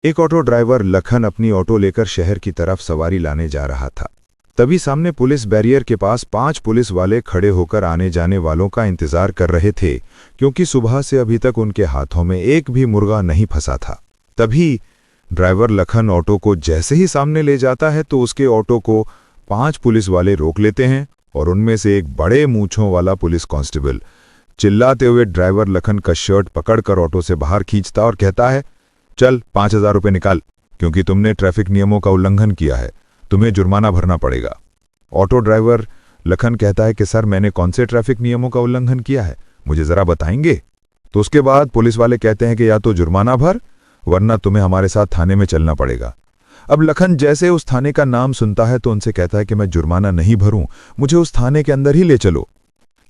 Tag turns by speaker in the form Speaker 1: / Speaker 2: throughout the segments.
Speaker 1: एक auto driver Lakhan अपनी auto लेकर शहर की तरफ सवारी लाने जा रहा था। तभी सामने पुलिस बैरियर के पास 5 पुलिस वाले खड़े होकर आने जाने वालों का इंतजार कर रहे थे, क्योंकि सुबह से अभी तक उनके हाथों में एक भी मुर्गा नहीं फंसा था। तभी ड्राइवर लखन ऑटो को जैसे ही सामने ले जाता है तो उसके ऑटो को 5 पुलिस वाले रोक लेते हैं और उनमें से एक बड़े मूंछों वाला पुलिस कांस्टेबल चिल्लाते हुए ड्राइवर लखन का शर्ट पकड़कर ऑटो से बाहर खींचता और कहता है, चल 5,000 रुपये निकाल, क्योंकि तुमने ट्रैफिक नियमों का उल्लंघन किया है, तुम्हें जुर्माना भरना पड़ेगा। ऑटो ड्राइवर लखन कहता है कि सर, मैंने कौन से ट्रैफिक नियमों का उल्लंघन किया है, मुझे जरा बताएंगे। तो उसके बाद पुलिस वाले कहते हैं कि या तो जुर्माना भर, वरना तुम्हें हमारे साथ थाने में चलना पड़ेगा। अब लखन जैसे उस थाने का नाम सुनता है तो उनसे कहता है कि मैं जुर्माना नहीं भरूं, मुझे उस थाने के अंदर ही ले चलो,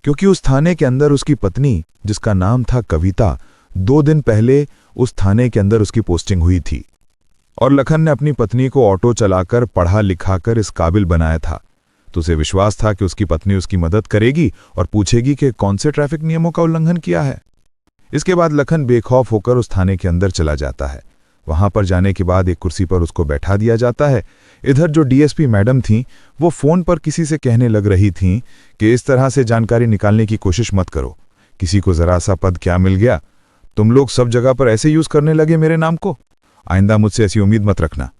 Speaker 1: क्योंकि उस थाने के अंदर उसकी पत्नी, जिसका नाम था कविता, 2 दिन पहले उस थाने के अंदर उसकी पोस्टिंग हुई थी और लखन ने अपनी पत्नी को ऑटो चलाकर पढ़ा लिखाकर इस काबिल बनाया था। तो उसे विश्वास था कि उसकी पत्नी उसकी मदद करेगी और पूछेगी कि कौन से ट्रैफिक नियमों का उल्लंघन किया है। इसके बाद लखन बेखौफ होकर उस थाने के अंदर चला जाता है। वहां पर जाने के बाद एक कुर्सी पर उसको बैठा दिया जाता है। इधर जो डीएसपी मैडम थीं, वो फोन पर किसी से कहने लग रही थीं कि इस तरह से जानकारी निकालने की कोशिश मत करो, किसी को जरा सा पद क्या मिल गया, तुम लोग सब जगह पर ऐसे यूज करने लगे मेरे नाम को, आइंदा मुझसे ऐसी उम्मीद मत रखना।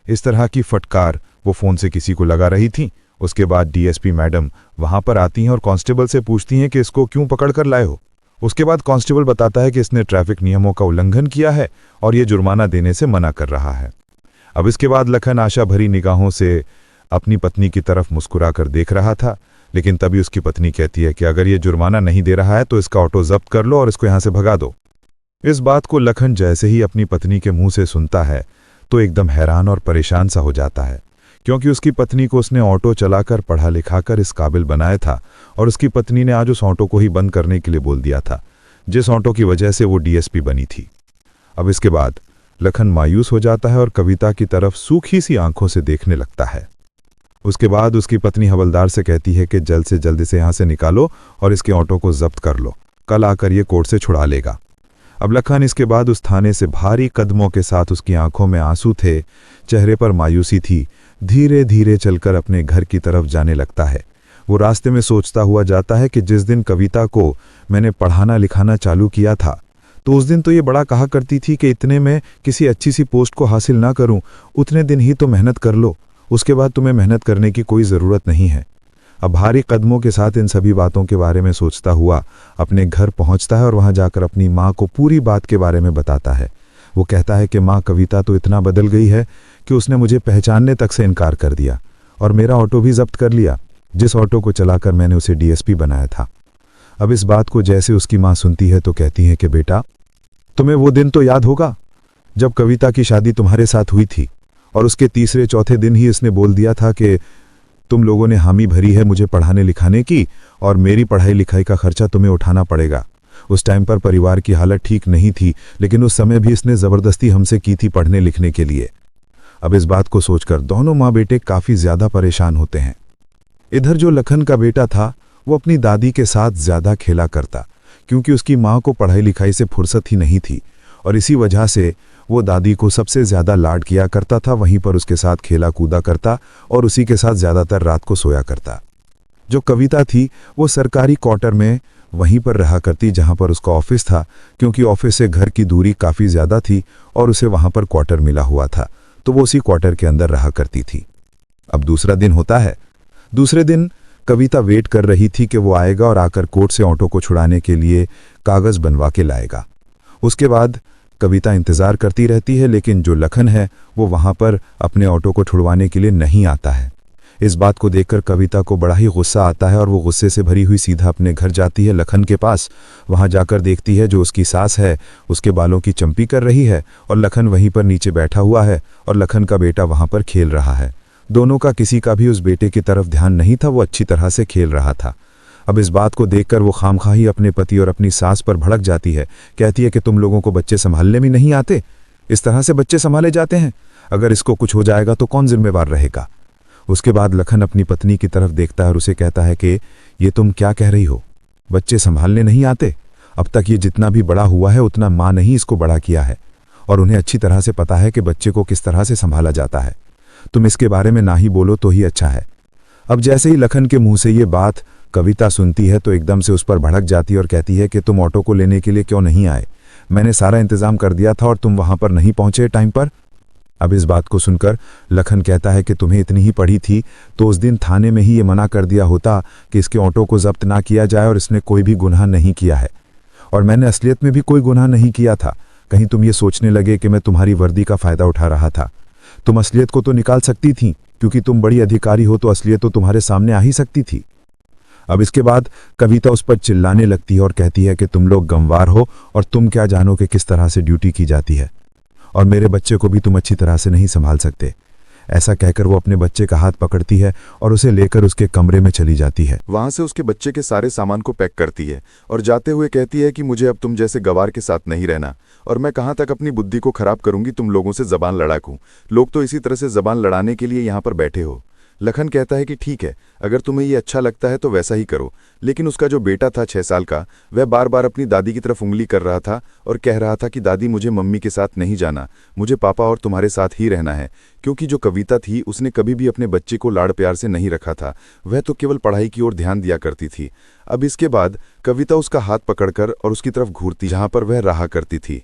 Speaker 1: इस तरह की फटकार वो फोन से किसी को लगा रही थीं। उसके बाद डीएसपी मैडम वहां पर आती हैं और कांस्टेबल से पूछती हैं कि इसको क्यों पकड़ कर लाए हो। उसके बाद कांस्टेबल बताता है कि इसने ट्रैफिक नियमों का उल्लंघन किया है और ये जुर्माना देने से मना कर रहा है। अब इसके बाद लखन आशा भरी निगाहों से अपनी पत्नी की तरफ मुस्कुरा कर देख रहा था, लेकिन तभी उसकी पत्नी कहती है कि अगर ये जुर्माना नहीं दे रहा है तो इसका ऑटो जब्त कर लो और इसको यहां से भगा दो। इस बात को लखन जैसे ही अपनी पत्नी के मुंह से सुनता है तो एकदम हैरान और परेशान सा हो जाता है, क्योंकि उसकी पत्नी को उसने ऑटो चलाकर पढ़ा लिखाकर इस काबिल बनाया था और उसकी पत्नी ने आज उस ऑटो को ही बंद करने के लिए बोल दिया था, जिस ऑटो की वजह से वो डीएसपी बनी थी। अब इसके बाद लखन मायूस हो जाता है और कविता की तरफ सूखी सी आंखों से देखने लगता है। उसके बाद उसकी पत्नी हवलदार से कहती है कि जल्द से जल्द इसे यहां से निकालो और इसके ऑटो को जब्त कर लो, कल आकर ये कोर्ट से छुड़ा लेगा। अब लखन इसके बाद उस थाने से भारी कदमों के साथ, उसकी आंखों में आंसू थे, चेहरे पर मायूसी थी, धीरे धीरे चलकर अपने घर की तरफ जाने लगता है। वो रास्ते में सोचता हुआ जाता है कि जिस दिन कविता को मैंने पढ़ाना लिखाना चालू किया था तो उस दिन तो ये बड़ा कहा करती थी कि इतने में किसी अच्छी सी पोस्ट को हासिल ना करूं, उतने दिन ही तो मेहनत कर लो, उसके बाद तुम्हें मेहनत करने की कोई ज़रूरत नहीं है। अब भारी कदमों के साथ इन सभी बातों के बारे में सोचता हुआ अपने घर पहुंचता है और वहां जाकर अपनी माँ को पूरी बात के बारे में बताता है। वो कहता है कि माँ, कविता तो इतना बदल गई है कि उसने मुझे पहचानने तक से इनकार कर दिया और मेरा ऑटो भी जब्त कर लिया, जिस ऑटो को चलाकर मैंने उसे डीएसपी बनाया था। अब इस बात को जैसे उसकी माँ सुनती है तो कहती है कि बेटा, तुम्हें वो दिन तो याद होगा जब कविता की शादी तुम्हारे साथ हुई थी और उसके तीसरे चौथे दिन ही इसने बोल दिया था कि तुम लोगों ने हामी भरी है मुझे पढ़ाने लिखाने की और मेरी पढ़ाई लिखाई का खर्चा तुम्हें उठाना पड़ेगा। उस टाइम पर परिवार की हालत ठीक नहीं थी, लेकिन उस समय भी इसने ज़बरदस्ती हमसे की थी पढ़ने लिखने के लिए। अब इस बात को सोचकर दोनों माँ बेटे काफ़ी ज़्यादा परेशान होते हैं। इधर जो लखन का बेटा था वो अपनी दादी के साथ ज़्यादा खेला करता, क्योंकि उसकी माँ को पढ़ाई लिखाई से फुर्सत ही नहीं थी और इसी वजह से वो दादी को सबसे ज़्यादा लाड किया करता था, वहीं पर उसके साथ खेला कूदा करता और उसी के साथ ज़्यादातर रात को सोया करता। जो कविता थी वो सरकारी क्वार्टर में वहीं पर रहा करती जहां पर उसका ऑफिस था, क्योंकि ऑफिस से घर की दूरी काफ़ी ज़्यादा थी और उसे वहां पर क्वार्टर मिला हुआ था, तो वो उसी क्वार्टर के अंदर रहा करती थी। अब दूसरा दिन होता है। दूसरे दिन कविता वेट कर रही थी कि वो आएगा और आकर कोर्ट से ऑटो को छुड़ाने के लिए कागज़ बनवा के लाएगा। उसके बाद कविता इंतज़ार करती रहती है, लेकिन जो लखन है वो वहाँ पर अपने ऑटो को छुड़वाने के लिए नहीं आता है। इस बात को देखकर कविता को बड़ा ही गुस्सा आता है और वो गुस्से से भरी हुई सीधा अपने घर जाती है लखन के पास। वहाँ जाकर देखती है जो उसकी सास है उसके बालों की चंपी कर रही है और लखन वहीं पर नीचे बैठा हुआ है और लखन का बेटा वहाँ पर खेल रहा है। दोनों का किसी का भी उस बेटे की तरफ ध्यान नहीं था, वो अच्छी तरह से खेल रहा था। अब इस बात को देखकर वो खामखाही अपने पति और अपनी सास पर भड़क जाती है। कहती है कि तुम लोगों को बच्चे संभालने भी नहीं आते, इस तरह से बच्चे संभाले जाते हैं, अगर इसको कुछ हो जाएगा तो कौन जिम्मेवार रहेगा। उसके बाद लखन अपनी पत्नी की तरफ देखता है और उसे कहता है कि ये तुम क्या कह रही हो, बच्चे संभालने नहीं आते? अब तक ये जितना भी बड़ा हुआ है उतना माँ ने ही इसको बड़ा किया है
Speaker 2: और उन्हें अच्छी तरह से पता है कि बच्चे को किस तरह से संभाला जाता है। तुम इसके बारे में ना ही बोलो तो ही अच्छा है। अब जैसे ही लखन के मुंह से ये बात कविता सुनती है तो एकदम से उस पर भड़क जाती है और कहती है कि तुम ऑटो को लेने के लिए क्यों नहीं आए? मैंने सारा इंतजाम कर दिया था और तुम वहां पर नहीं पहुंचे टाइम पर। अब इस बात को सुनकर लखन कहता है कि तुम्हें इतनी ही पड़ी थी तो उस दिन थाने में ही ये मना कर दिया होता कि इसके ऑटो को जब्त ना किया जाए और इसने कोई भी गुनाह नहीं किया है, और मैंने असलियत में भी कोई गुनाह नहीं किया था। कहीं तुम ये सोचने लगे कि मैं तुम्हारी वर्दी का फायदा उठा रहा था। तुम असलियत को तो निकाल सकती थी, क्योंकि तुम बड़ी अधिकारी हो तो असलियत तो तुम्हारे सामने आ ही सकती थी। अब इसके बाद कविता उस पर चिल्लाने लगती है और कहती है कि तुम लोग गंवार हो और तुम क्या जानो कि किस तरह से ड्यूटी की जाती है, और मेरे बच्चे को भी तुम अच्छी तरह से नहीं संभाल सकते। ऐसा कहकर वो अपने बच्चे का हाथ पकड़ती है और उसे लेकर उसके कमरे में चली जाती है।
Speaker 1: वहां से उसके बच्चे के सारे सामान को पैक करती है और जाते हुए कहती है कि मुझे अब तुम जैसे गवार के साथ नहीं रहना, और मैं कहाँ तक अपनी बुद्धि को खराब करूंगी तुम लोगों से जबान लड़ाकूं। लोग तो इसी तरह से जबान लड़ाने के लिए यहाँ पर बैठे हो। लखन कहता है कि ठीक है, अगर तुम्हें ये अच्छा लगता है तो वैसा ही करो। लेकिन उसका जो बेटा था 6 साल का, वह बार बार अपनी दादी की तरफ उंगली कर रहा था और कह रहा था कि दादी मुझे मम्मी के साथ नहीं जाना, मुझे पापा और तुम्हारे साथ ही रहना है। क्योंकि जो कविता थी उसने कभी भी अपने बच्चे को लाड़ प्यार से नहीं रखा था, वह तो केवल पढ़ाई की ओर ध्यान दिया करती थी। अब इसके बाद कविता उसका हाथ पकड़कर और उसकी तरफ घूरती जहां पर वह रहा करती थी।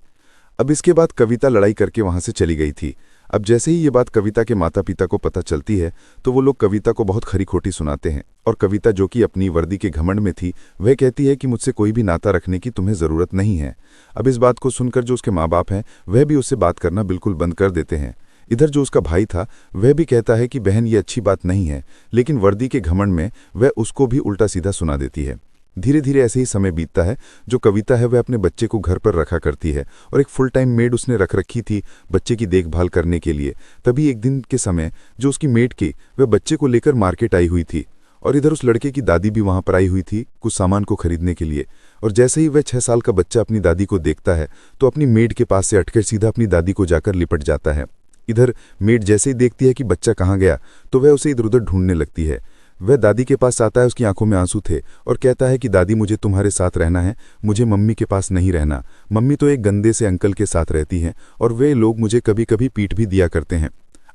Speaker 1: अब इसके बाद कविता लड़ाई करके वहां से चली गई थी। अब जैसे ही ये बात कविता के माता पिता को पता चलती है तो वो लोग कविता को बहुत खरी खोटी सुनाते हैं, और कविता जो कि अपनी वर्दी के घमंड में थी वह कहती है कि मुझसे कोई भी नाता रखने की तुम्हें ज़रूरत नहीं है। अब इस बात को सुनकर जो उसके माँ बाप हैं वह भी उससे बात करना बिल्कुल बंद कर देते हैं। इधर जो उसका भाई था वह भी कहता है कि बहन ये अच्छी बात नहीं है, लेकिन वर्दी के घमंड में वह उसको भी उल्टा सीधा सुना देती है। धीरे धीरे ऐसे ही समय बीतता है। जो कविता है वह अपने बच्चे को घर पर रखा करती है और एक फुल टाइम मेड उसने रख रखी थी बच्चे की देखभाल करने के लिए। तभी एक दिन के समय जो उसकी मेड की वह बच्चे को लेकर मार्केट आई हुई थी, और इधर उस लड़के की दादी भी वहां पर आई हुई थी कुछ सामान को खरीदने के लिए। और जैसे ही वह 6 साल का बच्चा अपनी दादी को देखता है तो अपनी मेड के पास से हटकर सीधा अपनी दादी को जाकर लिपट जाता है। इधर मेड जैसे ही देखती है कि बच्चा कहाँ गया तो वह उसे इधर उधर ढूंढने लगती है। वह दादी के पास आता है, उसकी आंखों में आंसू थे, और कहता है कि दादी मुझे तुम्हारे साथ रहना है, मुझे मम्मी के पास नहीं रहना। मम्मी तो एक गंदे से अंकल के साथ रहती हैं और वे लोग मुझे कभी कभी पीट भी दिया करते हैं।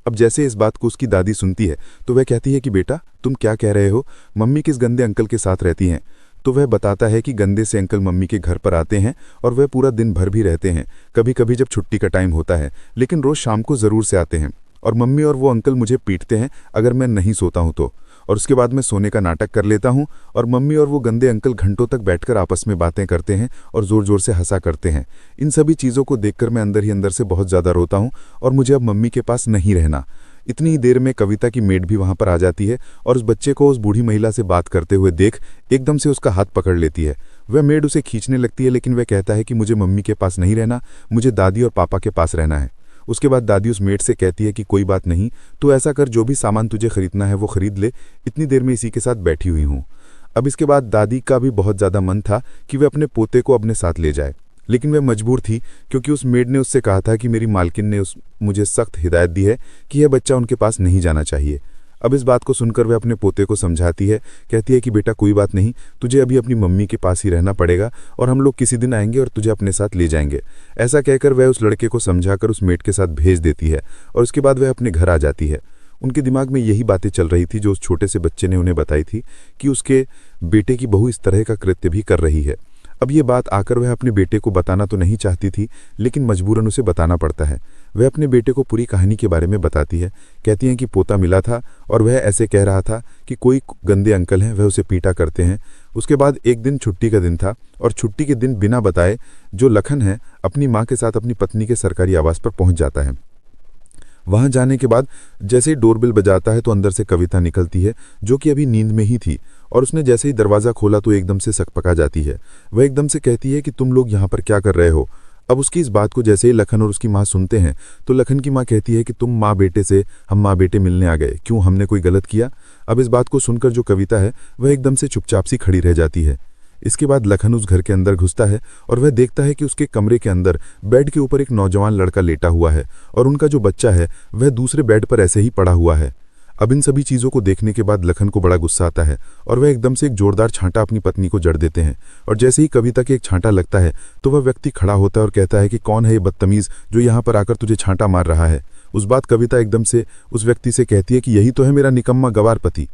Speaker 1: अब जैसे इस बात को उसकी दादी सुनती है तो वह कहती है कि बेटा तुम क्या कह रहे हो, मम्मी किस गंदे अंकल के साथ रहती हैं? तो वह बताता है कि गंदे से अंकल मम्मी के घर पर आते हैं और वह पूरा दिन भर भी रहते हैं, कभी कभी जब छुट्टी का टाइम होता है, लेकिन रोज शाम को ज़रूर से आते हैं। और मम्मी और वो अंकल मुझे पीटते हैं अगर मैं नहीं सोता हूँ तो, और उसके बाद मैं सोने का नाटक कर लेता हूँ और मम्मी और वो गंदे अंकल घंटों तक बैठकर आपस में बातें करते हैं और ज़ोर ज़ोर से हंसा करते हैं। इन सभी चीज़ों को देखकर मैं अंदर ही अंदर से बहुत ज़्यादा रोता हूँ और मुझे अब मम्मी के पास नहीं रहना। इतनी ही देर में कविता की मेड भी वहाँ पर आ जाती है और उस बच्चे को उस बूढ़ी महिला से बात करते हुए देख एकदम से उसका हाथ पकड़ लेती है। वह मेड उसे खींचने लगती है, लेकिन वह कहता है कि मुझे मम्मी के पास नहीं रहना, मुझे दादी और पापा के पास रहना है। उसके बाद दादी उस मेड से कहती है कि कोई बात नहीं, तो ऐसा कर जो भी सामान तुझे खरीदना है वो खरीद ले, इतनी देर में इसी के साथ बैठी हुई हूँ। अब इसके बाद दादी का भी बहुत ज़्यादा मन था कि वह अपने पोते को अपने साथ ले जाए, लेकिन वह मजबूर थी क्योंकि उस मेड ने उससे कहा था कि मेरी मालकिन ने मुझे सख्त हिदायत दी है कि यह बच्चा उनके पास नहीं जाना चाहिए। अब इस बात को सुनकर वह अपने पोते को समझाती है, कहती है कि बेटा कोई बात नहीं, तुझे अभी अपनी मम्मी के पास ही रहना पड़ेगा और हम लोग किसी दिन आएंगे और तुझे अपने साथ ले जाएंगे। ऐसा कहकर वह उस लड़के को समझाकर उस मेड के साथ भेज देती है और उसके बाद वह अपने घर आ जाती है। उनके दिमाग में यही बातें चल रही थी जो उस छोटे से बच्चे ने उन्हें बताई थी कि उसके बेटे की बहू इस तरह का कृत्य भी कर रही है। अब ये बात आकर वह अपने बेटे को बताना तो नहीं चाहती थी, लेकिन मजबूरन उसे बताना पड़ता है। वह अपने बेटे को पूरी कहानी के बारे में बताती है। कहती हैं कि पोता मिला था और वह ऐसे कह रहा था कि कोई गंदे अंकल हैं, वह उसे पीटा करते हैं। उसके बाद एक दिन छुट्टी का दिन था और छुट्टी के दिन बिना बताए जो लखन है अपनी माँ के साथ अपनी पत्नी के सरकारी आवास पर पहुँच जाता है। वहां जाने के बाद जैसे ही डोरबेल बजाता है तो अंदर से कविता निकलती है जो कि अभी नींद में ही थी, और उसने जैसे ही दरवाज़ा खोला तो एकदम से सकपका जाती है। वह एकदम से कहती है कि तुम लोग यहाँ पर क्या कर रहे हो। अब उसकी इस बात को जैसे ही लखन और उसकी माँ सुनते हैं तो लखन की माँ कहती है कि तुम माँ बेटे से हम माँ बेटे मिलने आ गए, क्यों हमने कोई गलत किया। अब इस बात को सुनकर जो कविता है वह एकदम से चुपचाप सी खड़ी रह जाती है। इसके बाद लखन उस घर के अंदर घुसता है और वह देखता है कि उसके कमरे के अंदर बेड के ऊपर एक नौजवान लड़का लेटा हुआ है और उनका जो बच्चा है वह दूसरे बेड पर ऐसे ही पड़ा हुआ है।
Speaker 2: अब इन सभी चीज़ों को देखने के बाद लखन को बड़ा गुस्सा आता है और वह एकदम से एक जोरदार छांटा अपनी पत्नी को जड़ देते हैं। और जैसे ही कविता के एक छांटा लगता है तो वह व्यक्ति खड़ा होता है और कहता है कि कौन है ये बदतमीज़ जो यहाँ पर आकर तुझे छांटा मार रहा है। उस बात कविता एकदम से उस व्यक्ति से कहती है कि यही तो है मेरा निकम्मा गवार पति।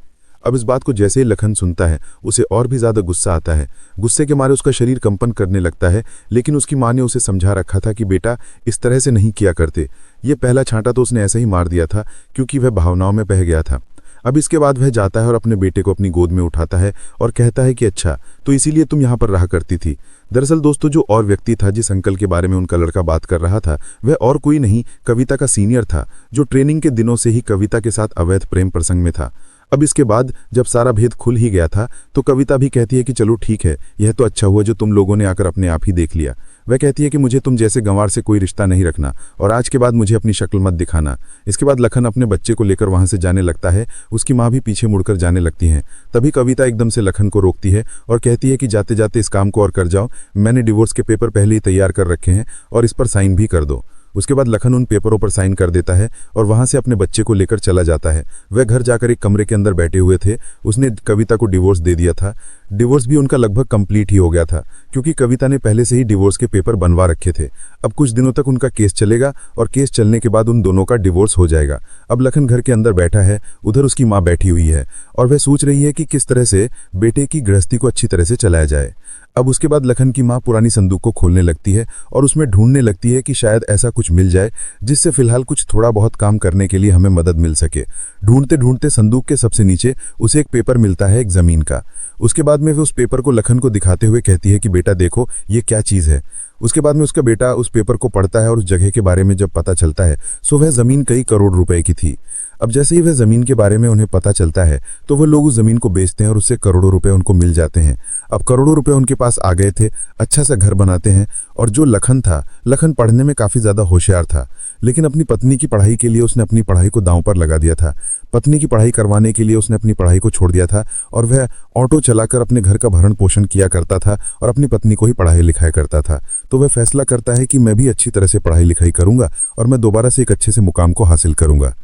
Speaker 2: अब इस बात को जैसे ही लखन सुनता है उसे और भी ज़्यादा गुस्सा आता है। गुस्से के मारे उसका शरीर कंपन करने लगता है, लेकिन उसकी माँ ने उसे समझा रखा था कि बेटा इस तरह से नहीं किया करते। ये पहला छांटा तो उसने ऐसे ही मार दिया था क्योंकि वह भावनाओं में बह गया था। अब इसके बाद वह जाता है और अपने बेटे को अपनी गोद में उठाता है और कहता है कि अच्छा तो इसीलिए तुम यहाँ पर रहा करती थी। दरअसल दोस्तों जो और व्यक्ति था जिस अंकल के बारे में उनका लड़का बात कर रहा था वह और कोई नहीं कविता का सीनियर था, जो ट्रेनिंग के दिनों से ही कविता के साथ अवैध प्रेम प्रसंग में था। अब इसके बाद जब सारा भेद खुल ही गया था तो कविता भी कहती है कि चलो ठीक है, यह तो अच्छा हुआ जो तुम लोगों ने आकर अपने आप ही देख लिया। वह कहती है कि मुझे तुम जैसे गंवार से कोई रिश्ता नहीं रखना और आज के बाद मुझे अपनी शक्ल मत दिखाना। इसके बाद लखन अपने बच्चे को लेकर वहां से जाने लगता है। उसकी माँ भी पीछे मुड़कर जाने लगती हैं। तभी कविता एकदम से लखन को रोकती है और कहती है कि जाते जाते इस काम को और कर जाओ, मैंने डिवोर्स के पेपर पहले ही तैयार कर रखे हैं और इस पर साइन भी कर दो। उसके बाद लखन उन पेपरों पर साइन कर देता है और वहां से अपने बच्चे को लेकर चला जाता है। वह घर जाकर एक कमरे के अंदर बैठे हुए थे। उसने कविता को डिवोर्स दे दिया था। डिवोर्स भी उनका लगभग कंप्लीट ही हो गया था क्योंकि कविता ने पहले से ही डिवोर्स के पेपर बनवा रखे थे। अब कुछ दिनों तक उनका केस चलेगा और केस चलने के बाद उन दोनों का डिवोर्स हो जाएगा। अब लखन घर के अंदर बैठा है, उधर उसकी माँ बैठी हुई है और वह सोच रही है कि किस तरह से बेटे की गृहस्थी को अच्छी तरह से चलाया जाए। अब उसके बाद लखन की माँ पुरानी संदूक को खोलने लगती है और उसमें ढूंढने लगती है कि शायद ऐसा कुछ मिल जाए जिससे फिलहाल कुछ थोड़ा बहुत काम करने के लिए हमें मदद मिल सके। ढूंढते ढूंढते संदूक के सबसे नीचे उसे एक पेपर मिलता है, एक जमीन का। उसके बाद में वह उस पेपर को लखन को दिखाते हुए कहती है कि बेटा देखो ये क्या चीज़ है। उसके बाद में उसका बेटा उस पेपर को पढ़ता है और उस जगह के बारे में जब पता चलता है सो वह ज़मीन कई करोड़ रुपए की थी। अब जैसे ही वह ज़मीन के बारे में उन्हें पता चलता है तो वह लोग उस ज़मीन को बेचते हैं और उससे करोड़ों रुपए उनको मिल जाते हैं। अब करोड़ों रुपए उनके पास आ गए थे, अच्छा सा घर बनाते हैं। और जो लखन था, लखन पढ़ने में काफ़ी ज़्यादा होशियार था, लेकिन अपनी पत्नी की पढ़ाई के लिए उसने अपनी पढ़ाई को दांव पर लगा दिया था। पत्नी की पढ़ाई करवाने के लिए उसने अपनी पढ़ाई को छोड़ दिया था और वह ऑटो चलाकर अपने घर का भरण पोषण किया करता था और अपनी पत्नी को ही पढ़ाई लिखाई करता था। तो वह फैसला करता है कि मैं भी अच्छी तरह से पढ़ाई लिखाई करूंगा और मैं दोबारा से एक अच्छे से मुकाम को हासिल करूंगा।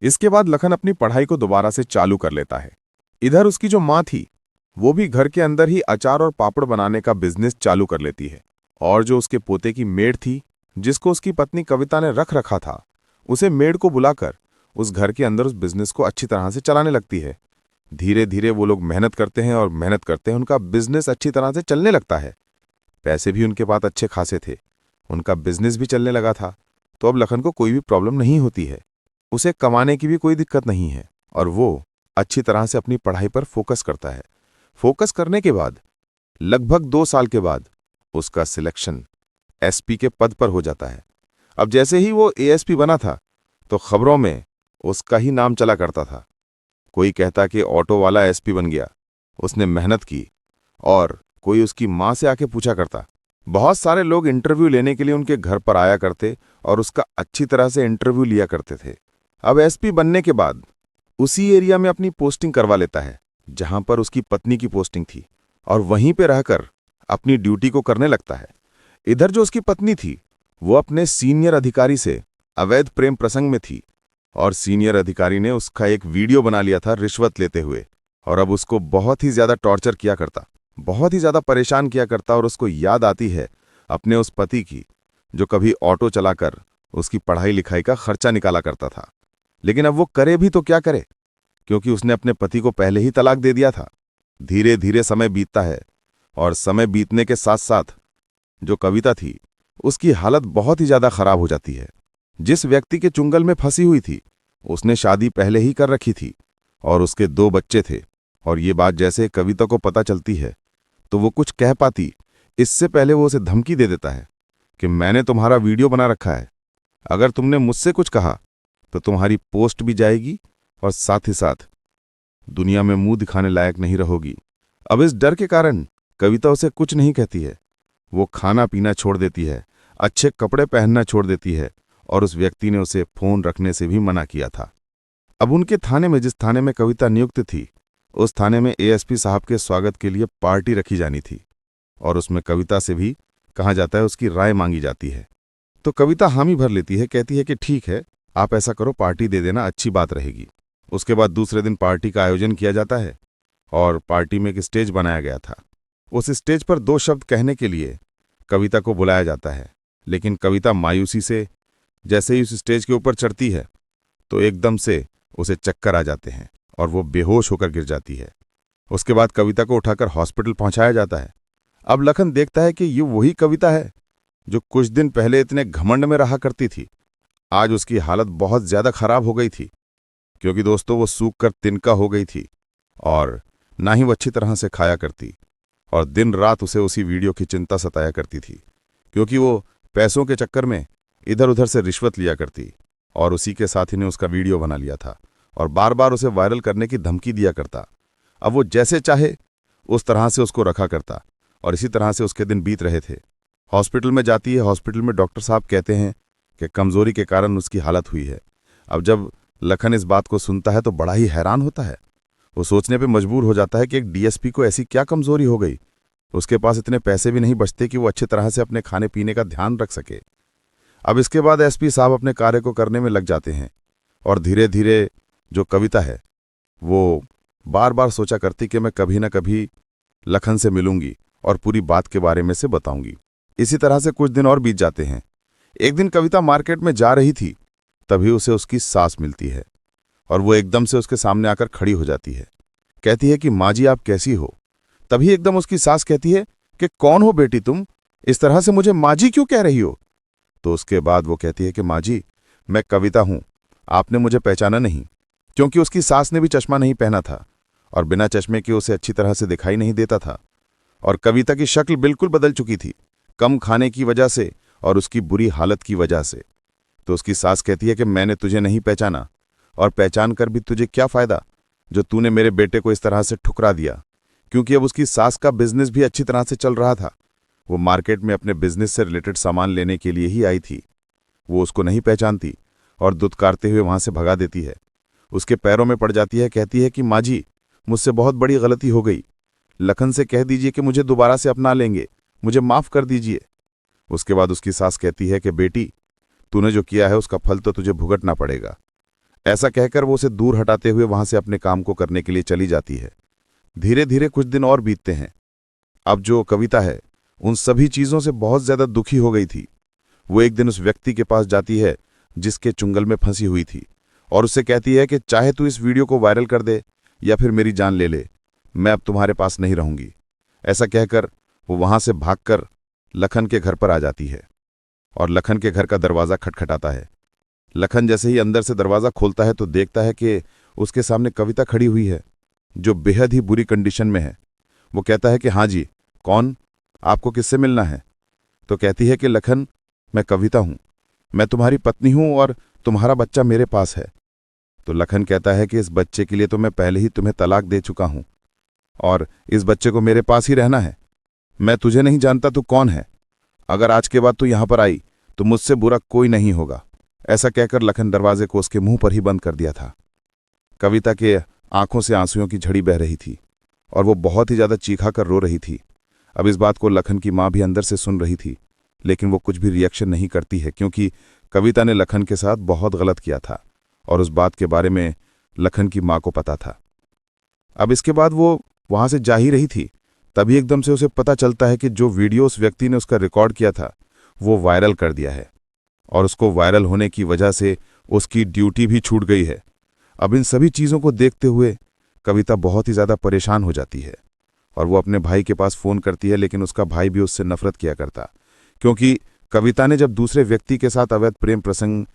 Speaker 3: इसके बाद लखन अपनी पढ़ाई को दोबारा से चालू कर लेता है। इधर उसकी जो माँ थी वो भी घर के अंदर ही अचार और पापड़ बनाने का बिजनेस चालू कर लेती है। और जो उसके पोते की मेड थी जिसको उसकी पत्नी कविता ने रख रखा था, उसे मेड को बुलाकर उस घर के अंदर उस बिजनेस को अच्छी तरह से चलाने लगती है। धीरे धीरे वो लोग मेहनत करते हैं और मेहनत करते हैं, उनका बिजनेस अच्छी तरह से चलने लगता है। पैसे भी उनके पास अच्छे खासे थे, उनका बिजनेस भी चलने लगा था। तो अब लखन को कोई भी प्रॉब्लम नहीं होती है, उसे कमाने की भी कोई दिक्कत नहीं है और वो अच्छी तरह से अपनी पढ़ाई पर फोकस करता है। फोकस करने के बाद लगभग 2 साल के बाद उसका सिलेक्शन एसपी के पद पर हो जाता है। अब जैसे ही वो एएसपी बना था तो खबरों में उसका ही नाम चला करता था। कोई कहता कि ऑटो वाला एसपी बन गया, उसने मेहनत की। और कोई उसकी माँ से आके पूछा करता। बहुत सारे लोग इंटरव्यू लेने के लिए उनके घर पर आया करते और उसका अच्छी तरह से इंटरव्यू लिया करते थे। अब एसपी बनने के बाद उसी एरिया में अपनी पोस्टिंग करवा लेता है जहां पर उसकी पत्नी की पोस्टिंग थी और वहीं पे रहकर अपनी ड्यूटी को करने लगता है। इधर जो उसकी पत्नी थी वो अपने सीनियर अधिकारी से अवैध प्रेम प्रसंग में थी और सीनियर अधिकारी ने उसका एक वीडियो बना लिया था रिश्वत लेते हुए और अब उसको बहुत ही ज्यादा टॉर्चर किया करता, बहुत ही ज्यादा परेशान किया करता। और उसको याद आती है अपने उस पति की जो कभी ऑटो चलाकर उसकी पढ़ाई लिखाई का खर्चा निकाला करता था। लेकिन अब वो करे भी तो क्या करे, क्योंकि उसने अपने पति को पहले ही तलाक दे दिया था। धीरे धीरे समय बीतता है और समय बीतने के साथ साथ जो कविता थी उसकी हालत बहुत ही ज्यादा खराब हो जाती है। जिस व्यक्ति के चुंगल में फंसी हुई थी उसने शादी पहले ही कर रखी थी और उसके 2 बच्चे थे। और ये बात जैसे कविता को पता चलती है तो वो कुछ कह पाती इससे पहले वो उसे धमकी दे देता है कि मैंने तुम्हारा वीडियो बना रखा है, अगर तुमने मुझसे कुछ कहा तो तुम्हारी पोस्ट भी जाएगी और साथ ही साथ दुनिया में मुंह दिखाने लायक नहीं रहोगी। अब इस डर के कारण कविता उसे कुछ नहीं कहती है। वो खाना पीना छोड़ देती है, अच्छे कपड़े पहनना छोड़ देती है और उस व्यक्ति ने उसे फोन रखने से भी मना किया था। अब उनके थाने में, जिस थाने में कविता नियुक्त थी, उस थाने में एएसपी साहब के स्वागत के लिए पार्टी रखी जानी थी और उसमें कविता से भी कहा जाता है, उसकी राय मांगी जाती है। तो कविता हामी भर लेती है, कहती है कि ठीक है, आप ऐसा करो, पार्टी दे देना, अच्छी बात रहेगी। उसके बाद दूसरे दिन पार्टी का आयोजन किया जाता है और पार्टी में एक स्टेज बनाया गया था। उस स्टेज पर 2 शब्द कहने के लिए कविता को बुलाया जाता है, लेकिन कविता मायूसी से जैसे ही उस स्टेज के ऊपर चढ़ती है तो एकदम से उसे चक्कर आ जाते हैं और वो बेहोश होकर गिर जाती है। उसके बाद कविता को उठाकर हॉस्पिटल पहुंचाया जाता है। अब लखन देखता है कि ये वही कविता है जो कुछ दिन पहले इतने घमंड में रहा करती थी। आज उसकी हालत बहुत ज्यादा खराब हो गई थी, क्योंकि दोस्तों वो सूख कर तिनका हो गई थी और ना ही वो अच्छी तरह से खाया करती, और दिन रात उसे उसी वीडियो की चिंता सताया करती थी, क्योंकि वो पैसों के चक्कर में इधर उधर से रिश्वत लिया करती और उसी के साथ ही ने उसका वीडियो बना लिया था और बार बार उसे वायरल करने की धमकी दिया करता। अब वो जैसे चाहे उस तरह से उसको रखा करता और इसी तरह से उसके दिन बीत रहे थे। हॉस्पिटल में जाती है। हॉस्पिटल में डॉक्टर साहब कहते हैं कि कमजोरी के कारण उसकी हालत हुई है। अब जब लखन इस बात को सुनता है तो बड़ा ही हैरान होता है। वो सोचने पे मजबूर हो जाता है कि एक डीएसपी को ऐसी क्या कमजोरी हो गई। उसके पास इतने पैसे भी नहीं बचते कि वो अच्छी तरह से अपने खाने पीने का ध्यान रख सके। अब इसके बाद एसपी साहब अपने कार्य को करने में लग जाते हैं और धीरे धीरे जो कविता है वो बार बार सोचा करती कि मैं कभी ना कभी लखन से मिलूंगी और पूरी बात के बारे में से बताऊंगी। इसी तरह से कुछ दिन और बीत जाते हैं। एक दिन कविता मार्केट में जा रही थी, तभी उसे उसकी सास मिलती है और वो एकदम से उसके सामने आकर खड़ी हो जाती है। कहती है कि माँ जी आप कैसी हो। तभी एकदम उसकी सास कहती है कि कौन हो बेटी तुम, इस तरह से मुझे माँ जी क्यों कह रही हो। तो उसके बाद वो कहती है कि माँ जी मैं कविता हूं, आपने मुझे पहचाना नहीं, क्योंकि उसकी सास ने भी चश्मा नहीं पहना था और बिना चश्मे के उसे अच्छी तरह से दिखाई नहीं देता था और कविता की शक्ल बिल्कुल बदल चुकी थी, कम खाने की वजह से और उसकी बुरी हालत की वजह से। तो उसकी सास कहती है कि मैंने तुझे नहीं पहचाना और पहचान कर भी तुझे क्या फायदा जो तूने मेरे बेटे को इस तरह से ठुकरा दिया। क्योंकि अब उसकी सास का बिजनेस भी अच्छी तरह से चल रहा था। वो मार्केट में अपने बिजनेस से रिलेटेड सामान लेने के लिए ही आई थी। वो उसको नहीं पहचानती और दुत्कारते हुए वहां से भगा देती है। उसके पैरों में पड़ जाती है। कहती है कि माँ जी मुझसे बहुत बड़ी गलती हो गई, लखन से कह दीजिए कि मुझे दोबारा से अपना लेंगे, मुझे माफ कर दीजिए। उसके बाद उसकी सास कहती है कि बेटी तूने जो किया है उसका फल तो तुझे भुगतना पड़ेगा। ऐसा कहकर वो उसे दूर हटाते हुए वहां से अपने काम को करने के लिए चली जाती है। धीरे धीरे कुछ दिन और बीतते हैं। अब जो कविता है उन सभी चीजों से बहुत ज्यादा दुखी हो गई थी। वो एक दिन उस व्यक्ति के पास जाती है जिसके चुंगल में फंसी हुई थी और उससे कहती है कि चाहे तू इस वीडियो को वायरल कर दे या फिर मेरी जान ले ले, मैं अब तुम्हारे पास नहीं रहूंगी। ऐसा कहकर वो वहां से भागकर लखन के घर पर आ जाती है और लखन के घर का दरवाजा खटखटाता है। लखन जैसे ही अंदर से दरवाजा खोलता है तो देखता है कि उसके सामने कविता खड़ी हुई है जो बेहद ही बुरी कंडीशन में है। वो कहता है कि हाँ जी, कौन, आपको किससे मिलना है। तो कहती है कि लखन मैं कविता हूं, मैं तुम्हारी पत्नी हूं और तुम्हारा बच्चा मेरे पास है। तो लखन कहता है कि इस बच्चे के लिए तो मैं पहले ही तुम्हें तलाक दे चुका हूं और इस बच्चे को मेरे पास ही रहना है। मैं तुझे नहीं जानता तू कौन है। अगर आज के बाद तू यहां पर आई तो मुझसे बुरा कोई नहीं होगा। ऐसा कहकर लखन दरवाजे को उसके मुंह पर ही बंद कर दिया था। कविता के आंखों से आंसुओं की झड़ी बह रही थी और वो बहुत ही ज्यादा चीखा कर रो रही थी। अब इस बात को लखन की मां भी अंदर से सुन रही थी, लेकिन वो कुछ भी रिएक्शन नहीं करती है, क्योंकि कविता ने लखन के साथ बहुत गलत किया था और उस बात के बारे में लखन की मां को पता था। अब इसके बाद वो वहां से जा ही रही थी, तभी एकदम से उसे पता चलता है कि जो वीडियो उस व्यक्ति ने उसका रिकॉर्ड किया था वो वायरल कर दिया है और उसको वायरल होने की वजह से उसकी ड्यूटी भी छूट गई है। अब इन सभी चीजों को देखते हुए कविता बहुत ही ज्यादा परेशान हो जाती है और वो अपने भाई के पास फोन करती है, लेकिन उसका भाई भी उससे नफरत किया करता, क्योंकि कविता ने जब दूसरे व्यक्ति के साथ अवैध प्रेम प्रसंग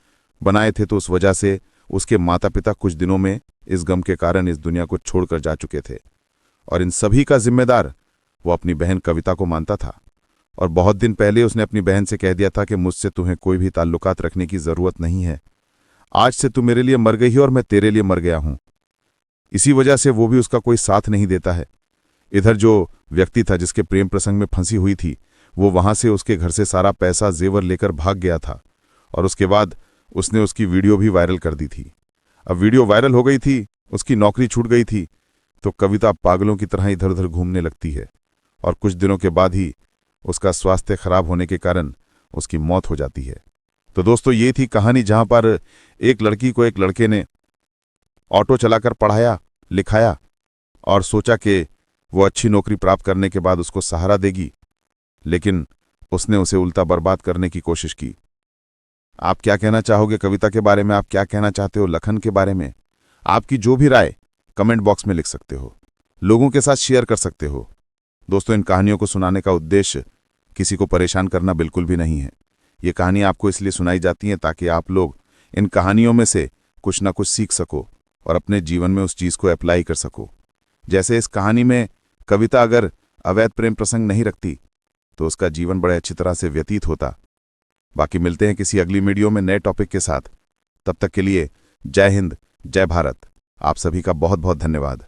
Speaker 3: बनाए थे तो उस वजह से उसके माता पिता कुछ दिनों में इस गम के कारण इस दुनिया को छोड़कर जा चुके थे और इन सभी का जिम्मेदार वो अपनी बहन कविता को मानता था। और बहुत दिन पहले उसने अपनी बहन से कह दिया था कि मुझसे तुम्हें कोई भी ताल्लुकात रखने की जरूरत नहीं है, आज से तू मेरे लिए मर गई है और मैं तेरे लिए मर गया हूं। इसी वजह से वो भी उसका कोई साथ नहीं देता है। इधर जो व्यक्ति था जिसके प्रेम प्रसंग में फंसी हुई थी वो वहां से उसके घर से सारा पैसा जेवर लेकर भाग गया था और उसके बाद उसने उसकी वीडियो भी वायरल कर दी थी। अब वीडियो वायरल हो गई थी, उसकी नौकरी छूट गई थी, तो कविता पागलों की तरह इधर उधर घूमने लगती है और कुछ दिनों के बाद ही उसका स्वास्थ्य खराब होने के कारण उसकी मौत हो जाती है। तो दोस्तों ये थी कहानी जहां पर एक लड़की को एक लड़के ने ऑटो चलाकर पढ़ाया लिखाया और सोचा कि वो अच्छी नौकरी प्राप्त करने के बाद उसको सहारा देगी, लेकिन उसने उसे उल्टा बर्बाद करने की कोशिश की। आप क्या कहना चाहोगे कविता के बारे में? आप क्या कहना चाहते हो लखन के बारे में? आपकी जो भी राय कमेंट बॉक्स में लिख सकते हो, लोगों के साथ शेयर कर सकते हो। दोस्तों, इन कहानियों को सुनाने का उद्देश्य किसी को परेशान करना बिल्कुल भी नहीं है। ये कहानी आपको इसलिए सुनाई जाती है ताकि आप लोग इन कहानियों में से कुछ ना कुछ सीख सको और अपने जीवन में उस चीज़ को अप्लाई कर सको। जैसे इस कहानी में कविता अगर अवैध प्रेम प्रसंग नहीं रखती तो उसका जीवन बड़े अच्छी तरह से व्यतीत होता। बाकी मिलते हैं किसी अगली वीडियो में नए टॉपिक के साथ। तब तक के लिए जय हिंद, जय भारत। आप सभी का बहुत बहुत धन्यवाद।